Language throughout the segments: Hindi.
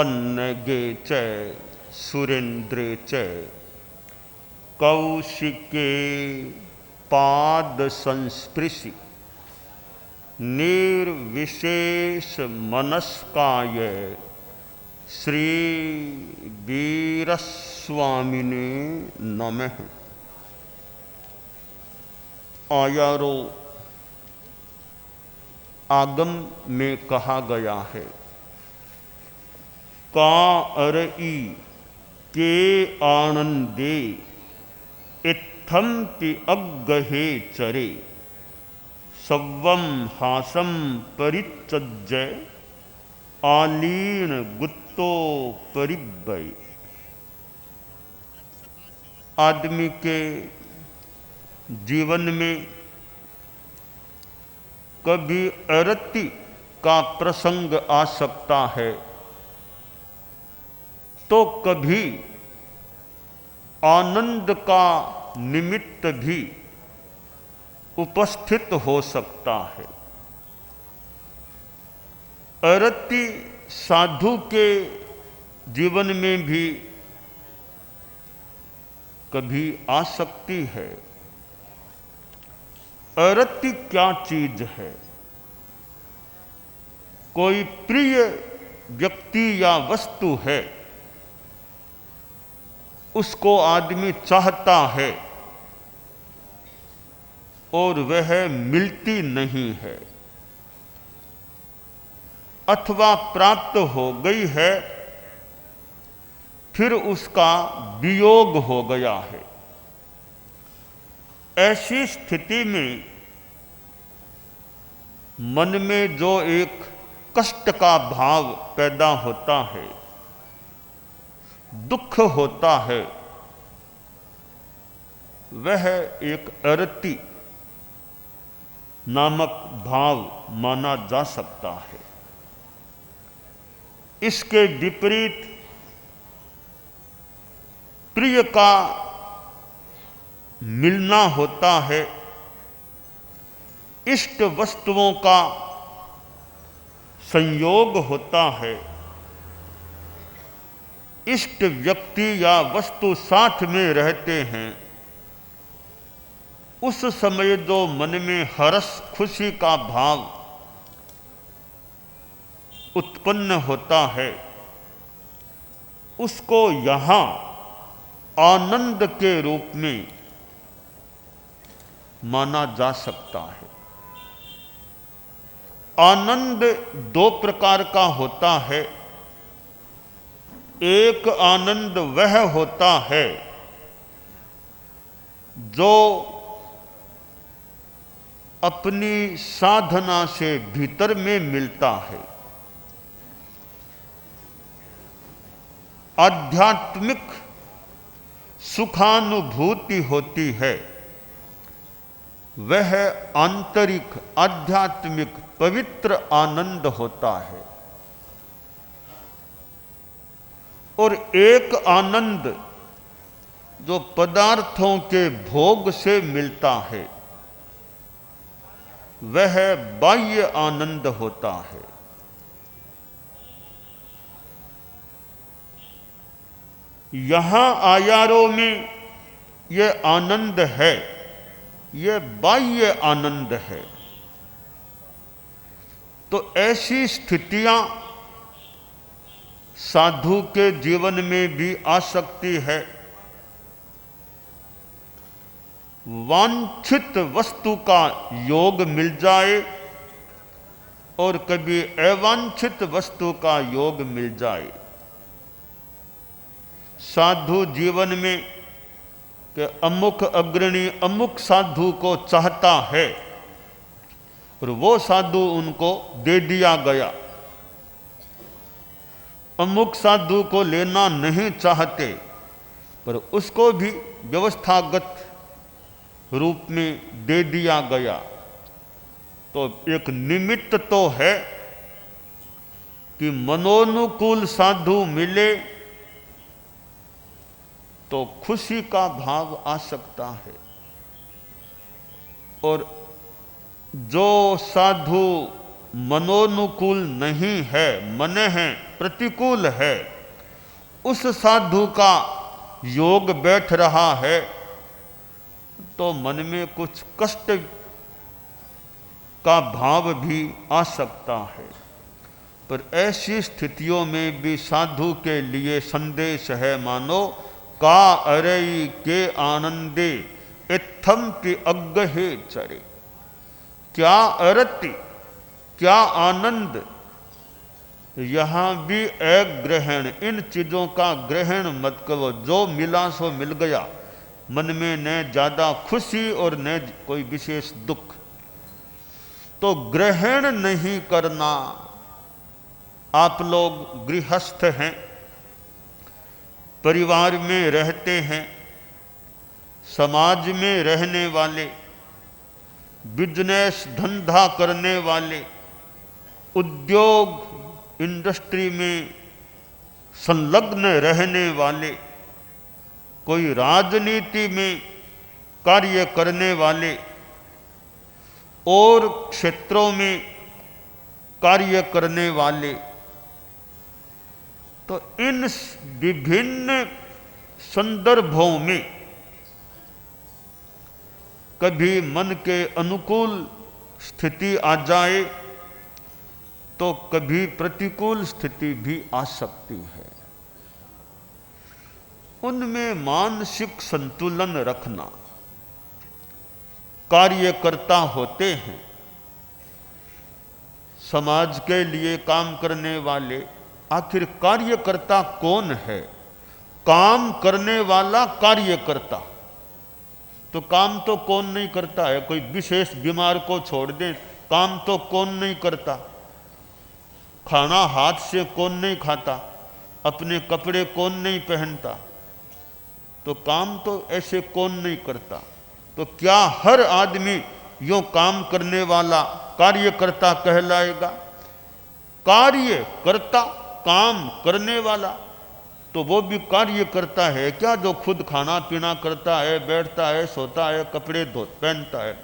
पन्नगे च सुरेन्द्रे च कौशिके पाद संस्पृशि निर्विशेष मनस्काय श्री वीरस्वामिने नमः। आयारो आगम में कहा गया है, का अरई के आनंदे इत्थम्पि अग्गहे चरे सव्वम हासम परित्यज्य आलीन गुत्तो परिव्यय। आदमी के जीवन में कभी अरति का प्रसंग आ सकता है तो कभी आनंद का निमित्त भी उपस्थित हो सकता है। अरति साधु के जीवन में भी कभी आ सकती है। अरति क्या चीज है? कोई प्रिय व्यक्ति या वस्तु है, उसको आदमी चाहता है और वह मिलती नहीं है, अथवा प्राप्त हो गई है फिर उसका वियोग हो गया है। ऐसी स्थिति में मन में जो एक कष्ट का भाव पैदा होता है, दुख होता है, वह एक अरति नामक भाव माना जा सकता है। इसके विपरीत प्रिय का मिलना होता है, इष्ट वस्तुओं का संयोग होता है, इष्ट व्यक्ति या वस्तु साथ में रहते हैं। उस समय जो मन में हर्ष खुशी का भाव उत्पन्न होता है, उसको यहाँ आनंद के रूप में माना जा सकता है। आनंद दो प्रकार का होता है। एक आनंद वह होता है जो अपनी साधना से भीतर में मिलता है। आध्यात्मिक सुखानुभूति होती है, वह आंतरिक आध्यात्मिक पवित्र आनंद होता है। और एक आनंद जो पदार्थों के भोग से मिलता है, वह बाह्य आनंद होता है। यहाँ आयारों में यह आनंद है, यह बाह्य आनंद है। तो ऐसी स्थितियां साधु के जीवन में भी आ सकती है। वांछित वस्तु का योग मिल जाए और कभी अवांछित वस्तु का योग मिल जाए। साधु जीवन में कि अमुक अग्रणी अमुक साधु को चाहता है और वो साधु उनको दे दिया गया, अमुक साधु को लेना नहीं चाहते पर उसको भी व्यवस्थागत रूप में दे दिया गया, तो एक निमित्त तो है कि मनोनुकूल साधु मिले तो खुशी का भाव आ सकता है। और जो साधु मनोनुकूल नहीं है, मन है प्रतिकूल है, उस साधु का योग बैठ रहा है तो मन में कुछ कष्ट का भाव भी आ सकता है। पर ऐसी स्थितियों में भी साधु के लिए संदेश है, मानो का अरई के आनंदे इत्थम की अग्गहे चरे। क्या अरति, क्या आनंद, यहाँ भी एक ग्रहण, इन चीज़ों का ग्रहण मत करो। जो मिला सो मिल गया, मन में न ज़्यादा खुशी और न कोई विशेष दुख, तो ग्रहण नहीं करना। आप लोग गृहस्थ हैं, परिवार में रहते हैं, समाज में रहने वाले, बिजनेस धंधा करने वाले, उद्योग इंडस्ट्री में संलग्न रहने वाले, कोई राजनीति में कार्य करने वाले और क्षेत्रों में कार्य करने वाले, तो इन विभिन्न संदर्भों में कभी मन के अनुकूल स्थिति आ जाए तो कभी प्रतिकूल स्थिति भी आ सकती है। उनमें मानसिक संतुलन रखना। कार्यकर्ता होते हैं, समाज के लिए काम करने वाले। आखिर कार्यकर्ता कौन है? काम करने वाला कार्यकर्ता। तो काम तो कौन नहीं करता है? कोई विशेष बीमार को छोड़ दें, काम तो कौन नहीं करता? खाना हाथ से कौन नहीं खाता? अपने कपड़े कौन नहीं पहनता? तो काम तो ऐसे कौन नहीं करता? तो क्या हर आदमी यूं काम करने वाला कार्यकर्ता कहलाएगा? कार्यकर्ता काम करने वाला, तो वो भी कार्य करता है क्या? जो खुद खाना पीना करता है, बैठता है, सोता है, कपड़े पहनता है,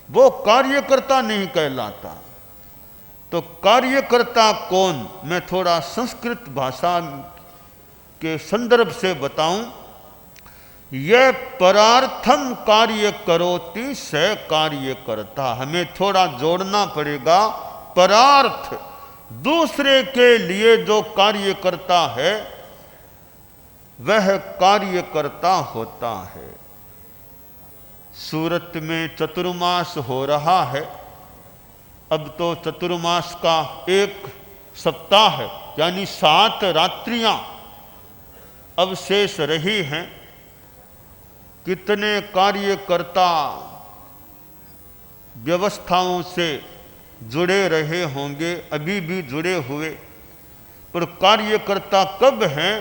वो कार्यकर्ता नहीं कहलाता। तो कार्यकर्ता कौन? मैं थोड़ा संस्कृत भाषा के संदर्भ से बताऊं। यह परार्थम कार्य करोति स कार्यकर्ता। हमें थोड़ा जोड़ना पड़ेगा। परार्थ, दूसरे के लिए जो कार्य करता है वह कार्यकर्ता होता है। सूरत में चतुर्मास हो रहा है। अब तो चतुर्मास का एक सप्ताह है, यानी 7 रात्रियां अब शेष रही हैं। कितने कार्यकर्ता व्यवस्थाओं से जुड़े रहे होंगे, अभी भी जुड़े हुए। पर कार्यकर्ता कब हैं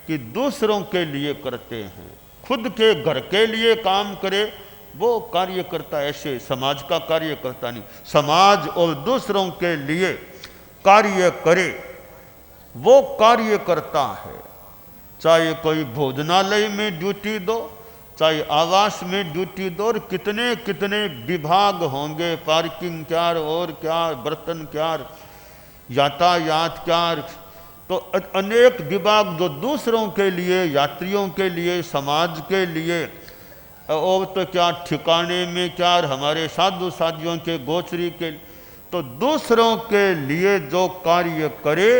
कि दूसरों के लिए करते हैं। खुद के घर के लिए काम करे वो कार्यकर्ता, ऐसे समाज का कार्यकर्ता नहीं। समाज और दूसरों के लिए कार्य करे वो कार्यकर्ता है। चाहे कोई भोजनालय में ड्यूटी दो, चाहे आवास में ड्यूटी दो, और कितने कितने विभाग होंगे, पार्किंग क्या और क्या, बर्तन क्या, यातायात क्या, तो अनेक विभाग जो दूसरों के लिए, यात्रियों के लिए, समाज के लिए, और तो क्या ठिकाने में क्या, हमारे साधु साधियों के गोचरी के, तो दूसरों के लिए जो कार्य करे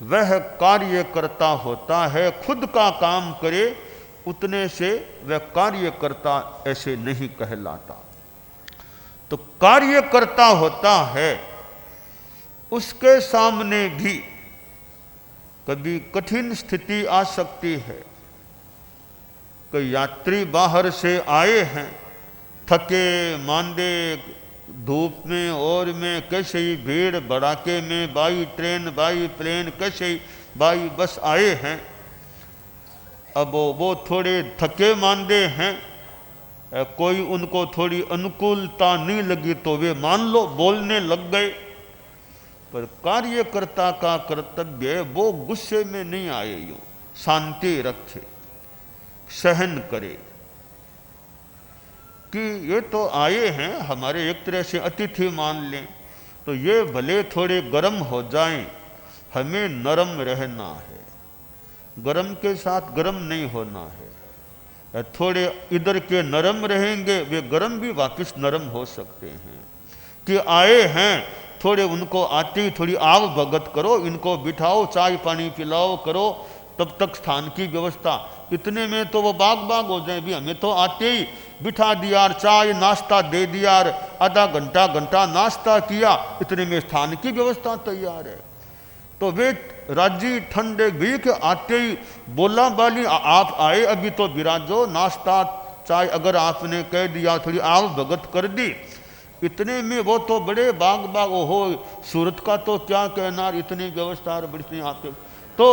वह कार्यकर्ता होता है। खुद का काम करे उतने से वह कार्यकर्ता ऐसे नहीं कहलाता। तो कार्यकर्ता होता है, उसके सामने भी कभी कठिन स्थिति आ सकती है। कोई यात्री बाहर से आए हैं, थके मांदे, धूप में और में, कैसे ही भीड़ भड़ाके में, बाई ट्रेन बाई प्लेन, कैसे ही बाई बस आए हैं। अब वो थोड़े थके मांदे हैं, कोई उनको थोड़ी अनुकूलता नहीं लगी तो वे मान लो बोलने लग गए। पर कार्यकर्ता का कर्तव्य वो गुस्से में नहीं आए, यूं शांति रखे, सहन करे कि ये तो आए हैं हमारे, एक तरह से अतिथि मान लें, तो ये भले थोड़े गर्म हो जाएं, हमें नरम रहना है, गर्म के साथ गर्म नहीं होना है। थोड़े इधर के नरम रहेंगे, वे गर्म भी वापस नरम हो सकते हैं। कि आए हैं, थोड़े उनको आते ही थोड़ी आव भगत करो, इनको बिठाओ, चाय पानी पिलाओ करो, तब तक स्थान की व्यवस्था। इतने में तो वो बाग बाग हो जाए। भी हमें तो आते ही बिठा दिया, चाय नाश्ता दे दिया, आधा घंटा घंटा नाश्ता किया, इतने में स्थान की व्यवस्था तैयार है। तो वे राजी ठंडे भी के आते ही बोला बाली, आप आए अभी तो विराजो, नाश्ता चाय अगर आपने कह दिया, थोड़ी आव भगत कर दी, इतने में वो तो बड़े बाग बाग, ओहो सूरत का तो क्या कहना, इतनी व्यवस्था बड़ी आपके। तो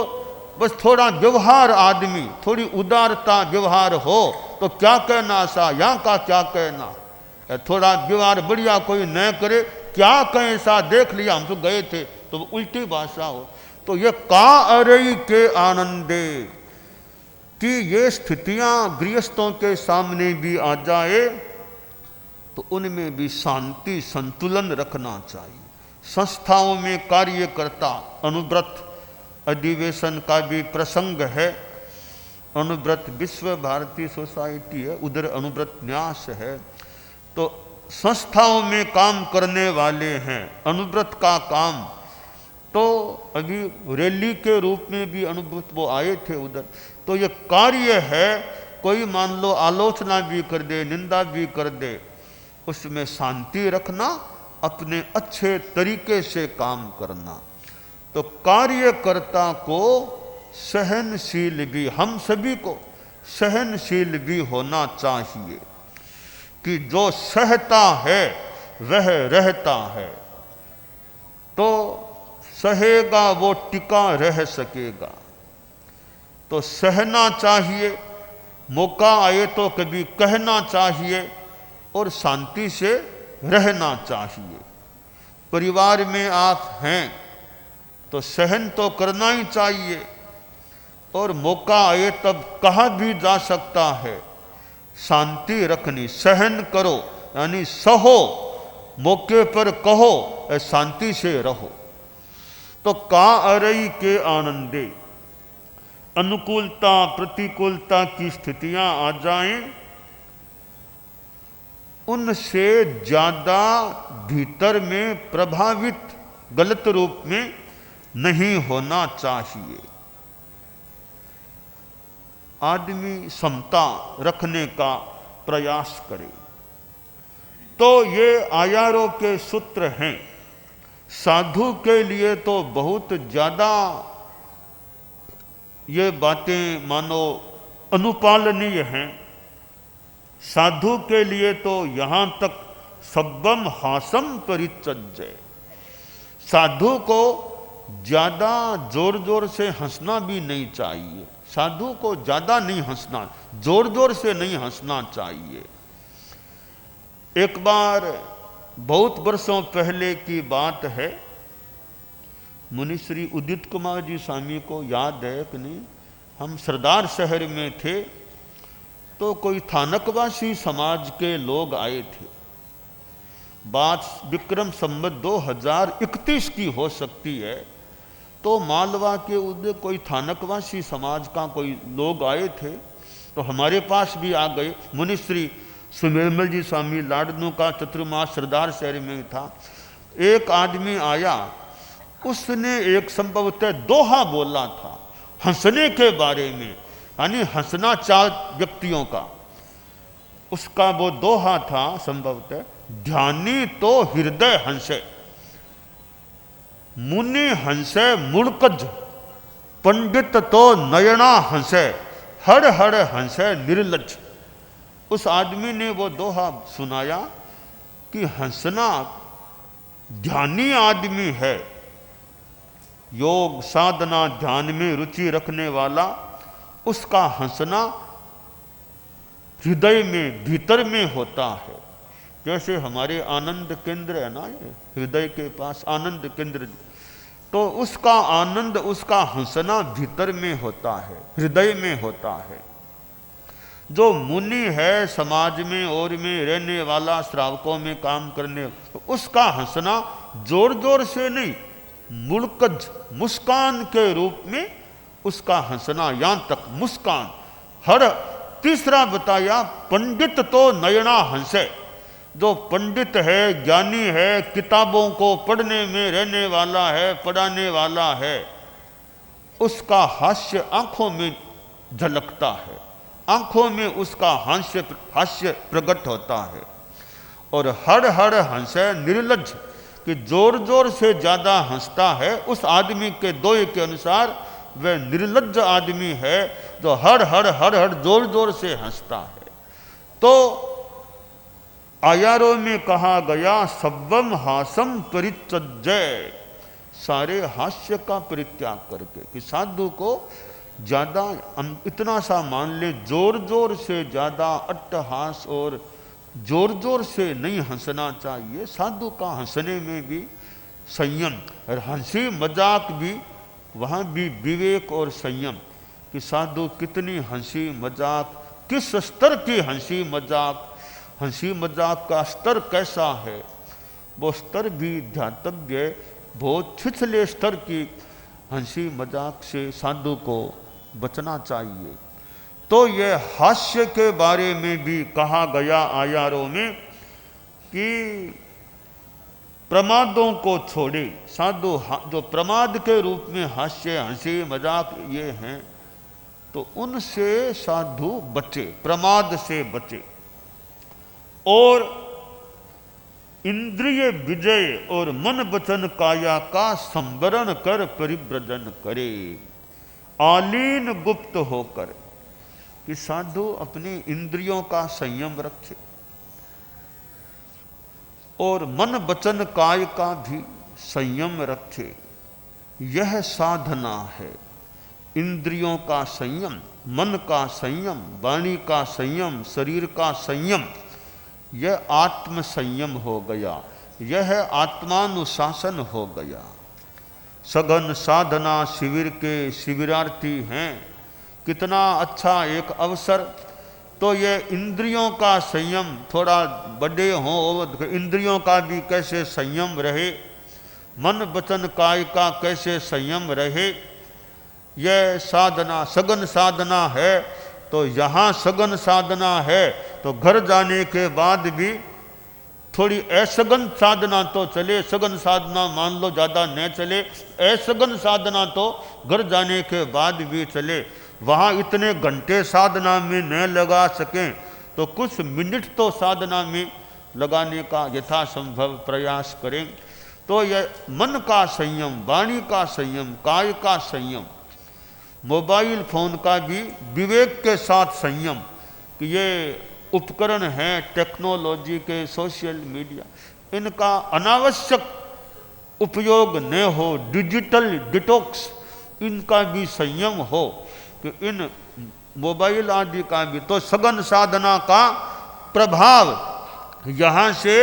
बस थोड़ा व्यवहार, आदमी थोड़ी उदारता व्यवहार हो तो क्या कहना सा, यहाँ का क्या कहना। थोड़ा व्यवहार बढ़िया कोई न करे, क्या कहें सा, देख लिया हम तो गए थे, तो उल्टी भाषा हो। तो ये का अरई के आनंदे कि ये स्थितियां गृहस्थों के सामने भी आ जाए तो उनमें भी शांति संतुलन रखना चाहिए। संस्थाओं में कार्यकर्ता अनुव्रत अधिवेशन का भी प्रसंग है। अनुव्रत विश्व भारती सोसाइटी है, उधर अनुव्रत न्यास है। तो संस्थाओं में काम करने वाले हैं, अनुव्रत का काम। तो अभी रैली के रूप में भी अनुव्रत वो आए थे उधर। तो ये कार्य है, कोई मान लो आलोचना भी कर दे, निंदा भी कर दे, उसमें शांति रखना, अपने अच्छे तरीके से काम करना। तो कार्यकर्ता को सहनशील भी, हम सभी को सहनशील भी होना चाहिए कि जो सहता है वह रहता है। तो सहेगा वो टिका रह सकेगा। तो सहना चाहिए, मौका आए तो कभी कहना चाहिए और शांति से रहना चाहिए। परिवार में आप हैं तो सहन तो करना ही चाहिए, और मौका आए तब कहा भी जा सकता है, शांति रखनी, सहन करो यानी सहो, मौके पर कहो, शांति से रहो। तो का अरई के आनंदे, अनुकूलता प्रतिकूलता की स्थितियां आ जाएं, उनसे ज्यादा भीतर में प्रभावित गलत रूप में नहीं होना चाहिए। आदमी समता रखने का प्रयास करे। तो ये आयारों के सूत्र हैं। साधु के लिए तो बहुत ज्यादा ये बातें मानो अनुपालनीय हैं। साधु के लिए तो यहाँ तक सब्बम हासम परित्यज्य, साधु को ज्यादा जोर जोर से हंसना भी नहीं चाहिए। साधु को ज्यादा नहीं हंसना, जोर जोर से नहीं हंसना चाहिए। एक बार बहुत वर्षों पहले की बात है, मुनि श्री उदित कुमार जी स्वामी को याद है कि नहीं, हम सरदार शहर में थे तो कोई थानकवासी समाज के लोग आए थे। बात विक्रम संवत 2031 की हो सकती है। तो मालवा के उधर कोई थानकवासी समाज का कोई लोग आए थे, तो हमारे पास भी आ गए। मुनि श्री सुमेरमल जी स्वामी लाडनू का चतुर्मास सरदार शहर में था। एक आदमी आया, उसने एक संभवतः दोहा बोला था हंसने के बारे में, यानी हंसना 4 व्यक्तियों का। उसका वो दोहा था संभवतः, ध्यानी तो हृदय हंसे, मुनि हंसे मुड़कज, पंडित तो नयना हंसे, हर हर हंसे निर्लज। उस आदमी ने वो दोहा सुनाया कि हंसना, ध्यानी आदमी है, योग साधना ध्यान में रुचि रखने वाला, उसका हंसना हृदय में भीतर में होता है। जैसे हमारे आनंद केंद्र है ना, ये हृदय के पास आनंद केंद्र, तो उसका आनंद, उसका हंसना भीतर में होता है, हृदय में होता है। जो मुनि है, समाज में और में रहने वाला, श्रावकों में काम करने, उसका हंसना जोर जोर से नहीं, मुल्कज मुस्कान के रूप में उसका हंसना, यहाँ तक मुस्कान। हर तीसरा बताया, पंडित तो नयना हंसे। जो पंडित है, ज्ञानी है, किताबों को पढ़ने में रहने वाला है, पढ़ाने वाला है, उसका हास्य आंखों में झलकता है, आंखों में उसका हास्य प्रकट होता है। और हर हर हंसे निर्लज, कि जोर जोर से ज़्यादा हंसता है, उस आदमी के दोहे के अनुसार वह निर्लज आदमी है जो हर हर हर हर जोर जोर से हंसता है। तो आयारों में कहा गया, सब्वम हासम परित्यज्य, सारे हास्य का परित्याग करके, कि साधु को ज़्यादा हम इतना सा मान ले, जोर जोर से ज़्यादा अट्टहास और जोर जोर से नहीं हंसना चाहिए। साधु का हंसने में भी संयम, और हंसी मजाक भी, वहाँ भी विवेक और संयम, कि साधु कितनी हंसी मजाक, किस स्तर की हंसी मजाक का स्तर कैसा है, वो स्तर भी ध्यातव्य। बहुत छिछले स्तर की हंसी मजाक से साधु को बचना चाहिए। तो ये हास्य के बारे में भी कहा गया आयारों में कि प्रमादों को छोड़े। साधु जो प्रमाद के रूप में हास्य, हंसी मजाक ये हैं, तो उनसे साधु बचे, प्रमाद से बचे। और इंद्रिय विजय और मन वचन काया का संवरण कर परिव्रजन करे, आलीन गुप्त होकर, कि साधु अपनी इंद्रियों का संयम रखे और मन वचन काय का भी संयम रखे। यह साधना है, इंद्रियों का संयम, मन का संयम, वाणी का संयम, शरीर का संयम, यह आत्म संयम हो गया, यह आत्मानुशासन हो गया। सघन साधना शिविर के शिविरार्थी हैं, कितना अच्छा एक अवसर। तो ये इंद्रियों का संयम, थोड़ा बड़े हों, इंद्रियों का भी कैसे संयम रहे, मन वचन काय का कैसे संयम रहे, यह साधना सघन साधना है। तो यहाँ सघन साधना है, तो घर जाने के बाद भी थोड़ी असघन साधना तो चले, सघन साधना मान लो ज़्यादा न चले, असघन साधना तो घर जाने के बाद भी चले। वहाँ इतने घंटे साधना में न लगा सकें तो कुछ मिनट तो साधना में लगाने का यथासंभव प्रयास करें। तो यह मन का संयम, वाणी का संयम, काय का संयम, मोबाइल फ़ोन का भी विवेक के साथ संयम, कि ये उपकरण हैं टेक्नोलॉजी के, सोशल मीडिया, इनका अनावश्यक उपयोग न हो, डिजिटल डिटॉक्स, इनका भी संयम हो, कि इन मोबाइल आदि का भी। तो सघन साधना का प्रभाव यहाँ से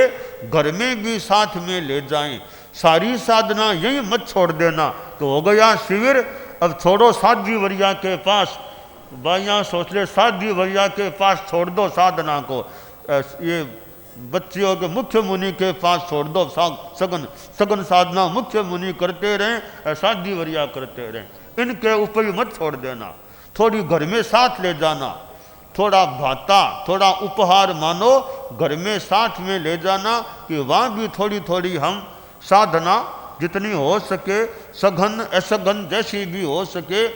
घर में भी साथ में ले जाएं। सारी साधना यही मत छोड़ देना, तो हो गया शिविर, अब छोड़ो साध्वी वरिया के पास, बाइयाँ सोच ले साध्वी वरिया के पास छोड़ दो साधना को, ये बच्चियों के मुख्य मुनि के पास छोड़ दो, सघन साधना मुख्य मुनि करते रहें, साध्वी वरिया करते रहें, इनके ऊपर ही मत छोड़ देना। थोड़ी घर में साथ ले जाना, थोड़ा भाता, थोड़ा उपहार मानो, घर में साथ में ले जाना, कि वहाँ भी थोड़ी थोड़ी हम साधना जितनी हो सके, सघन असघन जैसी भी हो सके,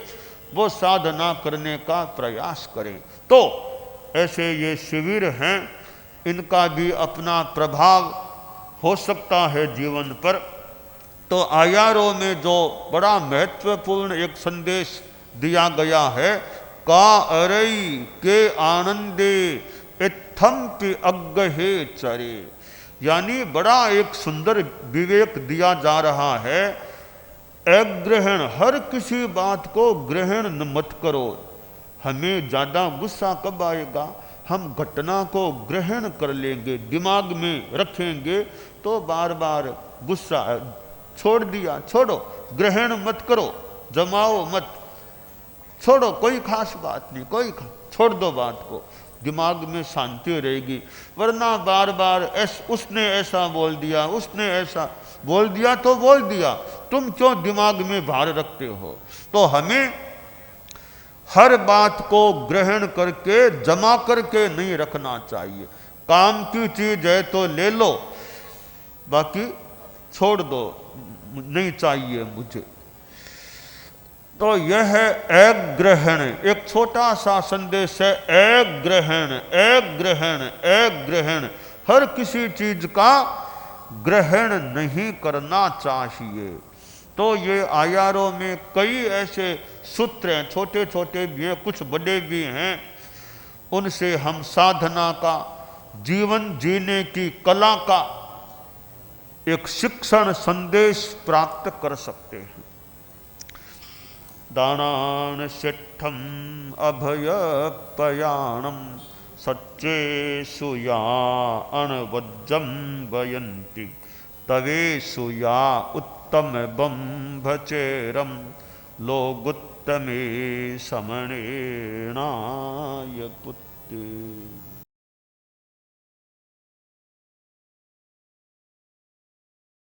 वो साधना करने का प्रयास करें। तो ऐसे ये शिविर हैं, इनका भी अपना प्रभाव हो सकता है जीवन पर। तो आयारों में जो बड़ा महत्वपूर्ण एक संदेश दिया गया है, का अरई के आनंदे इत्थम्पि अग्गहे चरे, यानी बड़ा एक सुंदर विवेक दिया जा रहा है। अग्रहण, हर किसी बात को ग्रहण मत करो। हमें ज़्यादा गुस्सा कब आएगा, हम घटना को ग्रहण कर लेंगे, दिमाग में रखेंगे, तो बार बार गुस्सा छोड़ दिया, छोड़ो, ग्रहण मत करो, जमाओ मत, छोड़ो, कोई खास बात नहीं, छोड़ दो बात को, दिमाग में शांति रहेगी। वरना बार बार उसने ऐसा बोल दिया, उसने ऐसा बोल दिया तो बोल दिया, तुम क्यों दिमाग में भार रखते हो। तो हमें हर बात को ग्रहण करके जमा करके नहीं रखना चाहिए। काम की चीज है तो ले लो, बाकी छोड़ दो, नहीं चाहिए मुझे। तो यह है एक ग्रहण, एक छोटा सा संदेश है, एक ग्रहण, एक ग्रहण, एक ग्रहण। हर किसी चीज का ग्रहण नहीं करना चाहिए। तो ये आयारों में कई ऐसे सूत्र हैं, छोटे छोटे भी हैं, कुछ बड़े भी हैं। उनसे हम साधना का, जीवन जीने की कला का एक शिक्षण संदेश प्राप्त कर सकते हैं। दानान शिष्ठम अभय पयाणम सच्चे सुया अणवज्जम वयंती तवे सुया उत्तम बंभचेरम लोगुत्तमे समणेनाय पुत्ते।